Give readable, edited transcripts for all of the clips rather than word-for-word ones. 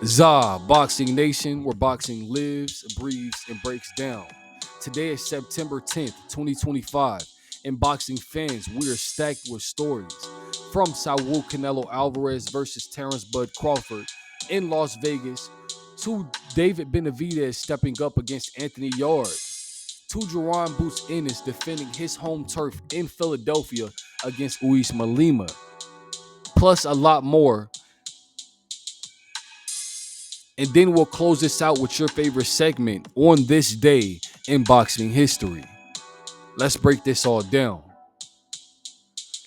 ZABoxingNation, where boxing lives, breathes, and breaks down. Today is September 10th, 2025, and boxing fans, we are stacked with stories. From Canelo Alvarez versus Terence Crawford in Las Vegas, to David Benavidez stepping up against Anthony Yarde, to Jaron Ennis defending his home turf in Philadelphia against Uisma Lima, plus a lot more. And then we'll close this out with your favorite segment on this day in boxing history. Let's break this all down.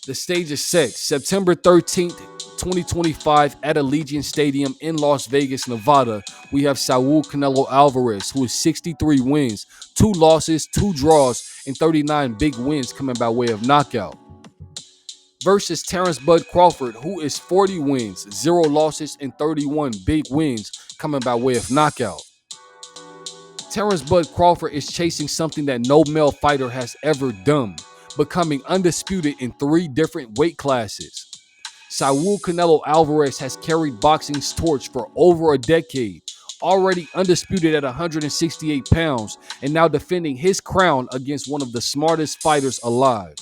The stage is set. September 13th, 2025 at Allegiant Stadium in Las Vegas, Nevada. We have Canelo Alvarez, who is 63 wins, 2 losses, 2 draws, and 39 big wins coming by way of knockout, versus Terence Crawford, who is 40 wins, 0 losses, and 31 big wins coming by way of knockout. Terence Crawford is chasing something that no male fighter has ever done, becoming undisputed in 3 different weight classes. Canelo Alvarez has carried boxing's torch for over a decade, already undisputed at 168 pounds, and now defending his crown against one of the smartest fighters alive.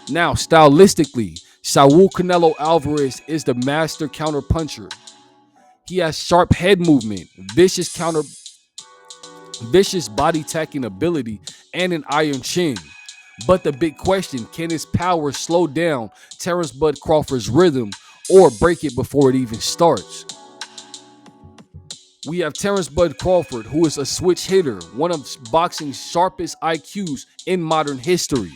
Now, stylistically, Canelo Alvarez is the master counterpuncher. He has sharp head movement, vicious body tacking ability, and an iron chin. But the big question, can his power slow down Terence Crawford's rhythm or break it before it even starts? We have Terence Crawford, who is a switch hitter, one of boxing's sharpest IQs in modern history.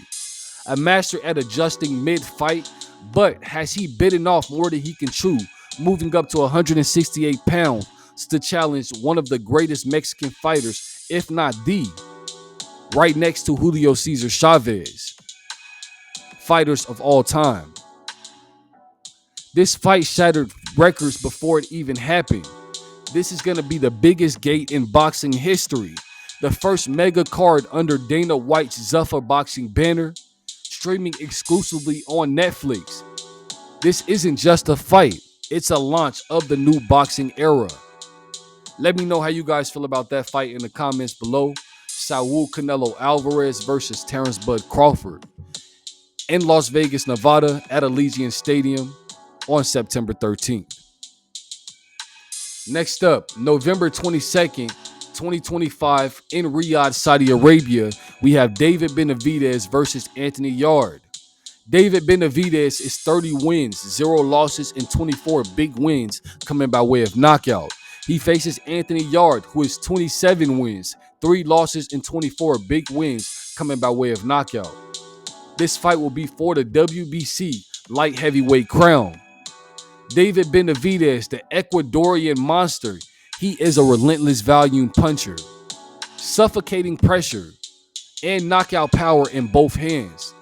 A master at adjusting mid-fight, but has he bitten off more than he can chew, moving up to 168 pounds to challenge one of the greatest Mexican fighters, if not the, right next to Julio Cesar Chavez, fighters of all time. This fight shattered records before it even happened. This is going to be the biggest gate in boxing history, the first mega card under Dana White's Zuffa Boxing banner, streaming exclusively on Netflix. This isn't just a fight, it's a launch of the new boxing era. Let me know how you guys feel about that fight in the comments below. Canelo Alvarez versus Terence Crawford in Las Vegas, Nevada at Allegiant Stadium on September 13th. Next up, November 22nd, 2025 in Riyadh, Saudi Arabia, we have David Benavidez versus Anthony Yarde. David Benavidez is 30 wins, 0 losses, and 24 big wins coming by way of knockout. He faces Anthony Yarde, who is 27 wins, 3 losses, and 24 big wins coming by way of knockout. This fight will be for the WBC light heavyweight crown. David Benavidez, the Ecuadorian monster, he is a relentless volume puncher, suffocating pressure, and knockout power in both hands.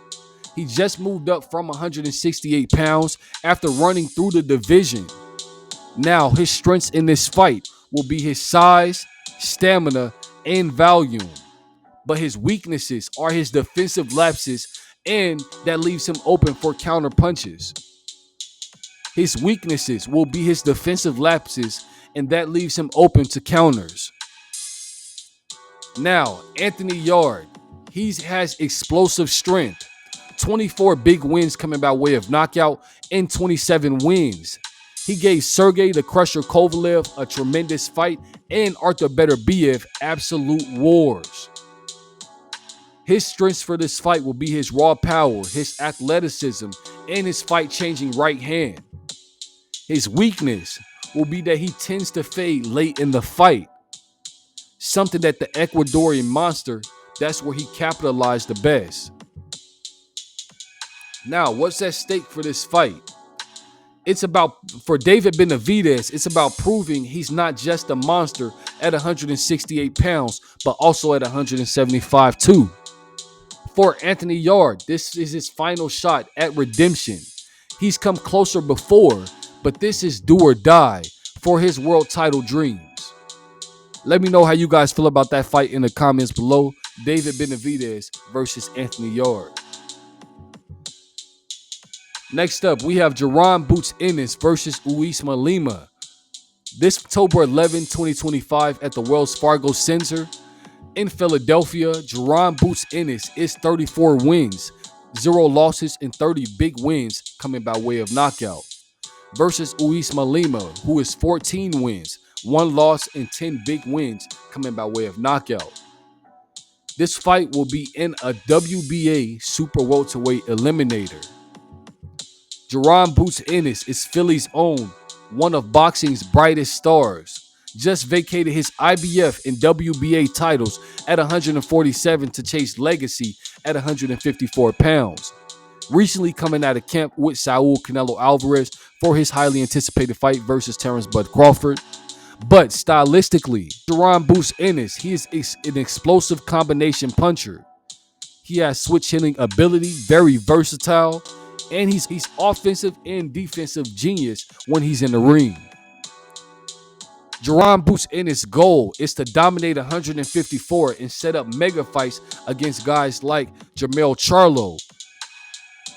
He just moved up from 168 pounds after running through the division. Now, his strengths in this fight will be his size, stamina, and volume. But his weaknesses are his defensive lapses, and that leaves him open for counter punches. His weaknesses will be his defensive lapses, and that leaves him open to counters. Now, Anthony Yarde, he has explosive strength. 24 big wins coming by way of knockout and 27 wins. He gave Sergey the Crusher Kovalev a tremendous fight and Arthur Beterbiev absolute wars. His strengths for this fight will be his raw power, his athleticism, and his fight-changing right hand. His weakness will be that he tends to fade late in the fight. Something that the Ecuadorian monster, that's where he capitalized the best. Now, what's at stake for this fight? For David Benavidez, it's about proving he's not just a monster at 168 pounds, but also at 175 too. For Anthony Yarde, this is his final shot at redemption. He's come closer before, but this is do or die for his world title dreams. Let me know how you guys feel about that fight in the comments below. David Benavidez versus Anthony Yarde. Next up, we have Jaron Ennis versus Uisma Lima. This October 11, 2025 at the Wells Fargo Center in Philadelphia, Jaron Boots Ennis is 34 wins, 0 losses, and 30 big wins coming by way of knockout. Versus Uisma Lima, who is 14 wins, 1 loss, and 10 big wins coming by way of knockout. This fight will be in a WBA super welterweight eliminator. Jaron Boots Ennis is Philly's own, one of boxing's brightest stars. Just vacated his IBF and WBA titles at 147 to chase legacy at 154 pounds. Recently coming out of camp with Canelo Alvarez for his highly anticipated fight versus Terence Crawford. But stylistically, Jaron Boots Ennis, he is an explosive combination puncher. He has switch hitting ability, very versatile, and he's offensive and defensive genius when he's in the ring. Jaron Boots Ennis' goal is to dominate 154 and set up mega fights against guys like Jermell Charlo,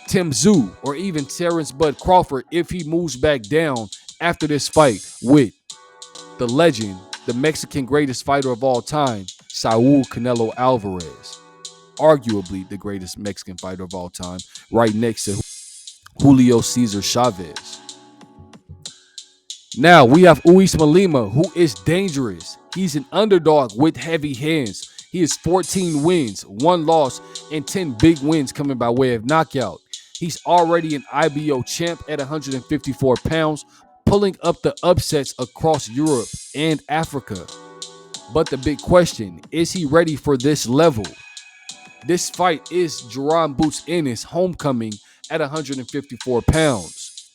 Tim Tszyu, or even Terence Crawford if he moves back down after this fight with the legend, the Mexican greatest fighter of all time, Saul Canelo Alvarez. Arguably the greatest Mexican fighter of all time, right next to Julio Cesar Chavez. Now we have Uisma Lima, who is dangerous. He's an underdog with heavy hands. He has 14 wins, 1 loss, and 10 big wins coming by way of knockout. He's already an IBO champ at 154 pounds, pulling up the upsets across Europe and Africa. But the big question, is he ready for this level? This fight is Jaron Boots Ennis' homecoming at 154 pounds.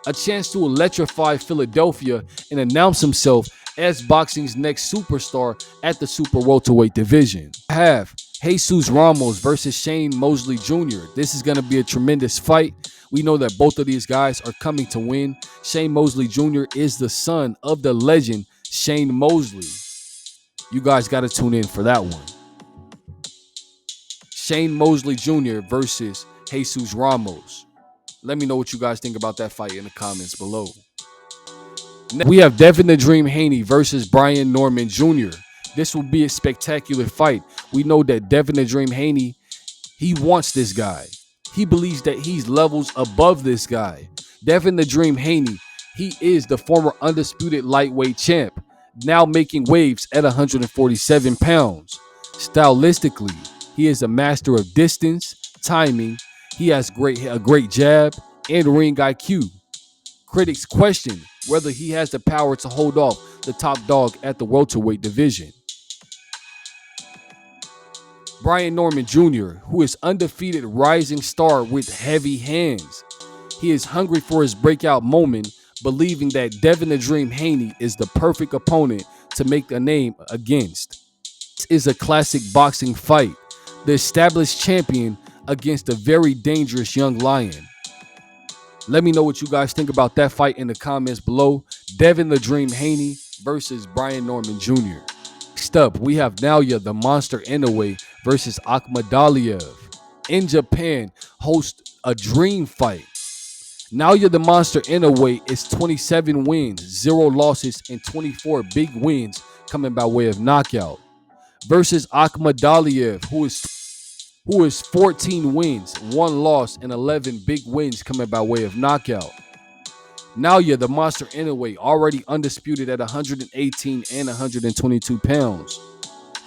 A chance to electrify Philadelphia and announce himself as boxing's next superstar at the super welterweight division. I have Jesus Ramos versus Shane Mosley Jr. This is going to be a tremendous fight. We know that both of these guys are coming to win. Shane Mosley Jr. is the son of the legend Shane Mosley. You guys got to tune in for that one. Shane Mosley Jr. versus Jesus Ramos. Let me know what you guys think about that fight in the comments below. Next, we have Devin the Dream Haney versus Brian Norman Jr. This will be a spectacular fight. We know that Devin the Dream Haney, he wants this guy. He believes that he's levels above this guy. Devin the Dream Haney, he is the former undisputed lightweight champ, now making waves at 147 pounds. Stylistically, he is a master of distance, timing. He has a great jab and ring IQ. Critics question whether he has the power to hold off the top dog at the welterweight division. Brian Norman Jr., who is undefeated rising star with heavy hands. He is hungry for his breakout moment, believing that Devin the Dream Haney is the perfect opponent to make a name against. This is a classic boxing fight. The established champion against a very dangerous young lion. Let me know what you guys think about that fight in the comments below. Devin the Dream Haney versus Brian Norman Jr. Next up, we have Naoya the Monster Inoue versus Akhmadaliev. In Japan, host a dream fight. Naoya the Monster Inoue is 27 wins, 0 losses, and 24 big wins coming by way of knockout. Versus Akhmadaliev, who is 14 wins, 1 loss, and 11 big wins coming by way of knockout. Naoya the Monster Inoue already undisputed at 118 and 122 pounds.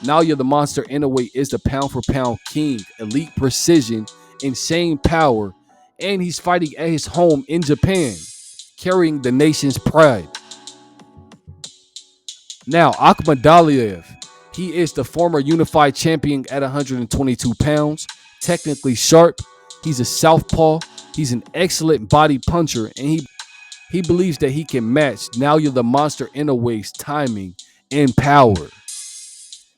Naoya the Monster Inoue is the pound-for-pound king, elite precision, insane power, and he's fighting at his home in Japan, carrying the nation's pride. Now, Akhmadaliev, he is the former unified champion at 122 pounds, technically sharp. He's a southpaw. He's an excellent body puncher, and he believes that he can match Naoya the Monster Inoue's timing and power.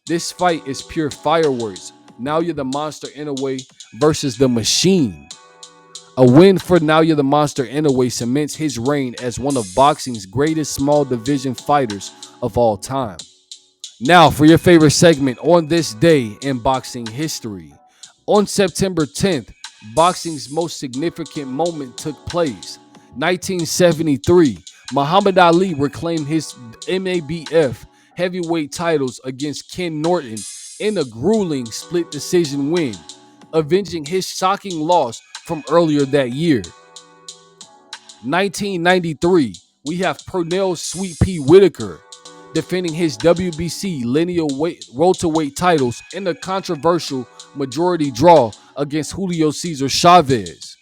This fight is pure fireworks. Naoya the Monster Inoue versus the Machine. A win for Naoya the Monster Inoue cements his reign as one of boxing's greatest small division fighters of all time. Now for your favorite segment on this day in boxing history. On September 10th, boxing's most significant moment took place. 1973, Muhammad Ali reclaimed his MABF heavyweight titles against Ken Norton in a grueling split decision win, avenging his shocking loss from earlier that year. 1993, we have Pernell Sweet Pea Whitaker defending his WBC lineal welterweight titles in a controversial majority draw against Julio Cesar Chavez,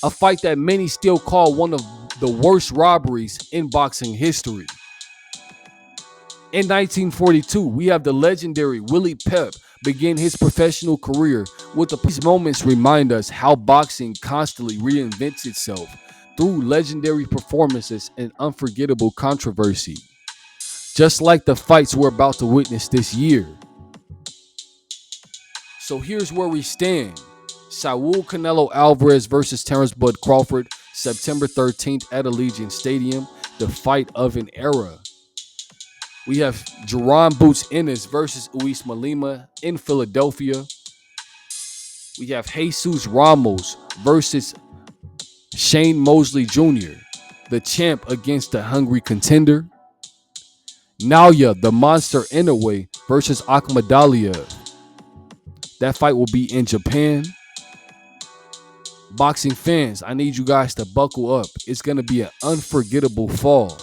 a fight that many still call one of the worst robberies in boxing history. In 1942, we have the legendary Willie Pep begin his professional career. These moments remind us how boxing constantly reinvents itself through legendary performances and unforgettable controversy, just like the fights we're about to witness this year. So here's where we stand. Saul Canelo Alvarez versus Terence Bud Crawford, September 13th at Allegiant Stadium, the fight of an era. We have Jaron Boots Ennis versus Uisma Lima in Philadelphia. We have Jesus Ramos versus Shane Mosley Jr., the champ against the hungry contender. Naoya, the monster Inoue versus Akhmadaliev. That fight will be in Japan. Boxing fans, I need you guys to buckle up. It's going to be an unforgettable fall.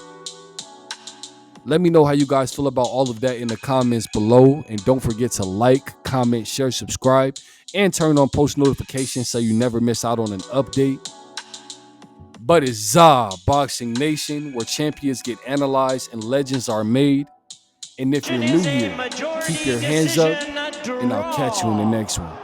Let me know how you guys feel about all of that in the comments below. And don't forget to like, comment, share, subscribe, and turn on post notifications so you never miss out on an update. But it's ZABoxingNation, where champions get analyzed and legends are made. And if you're new here, keep your hands up, and I'll catch you in the next one.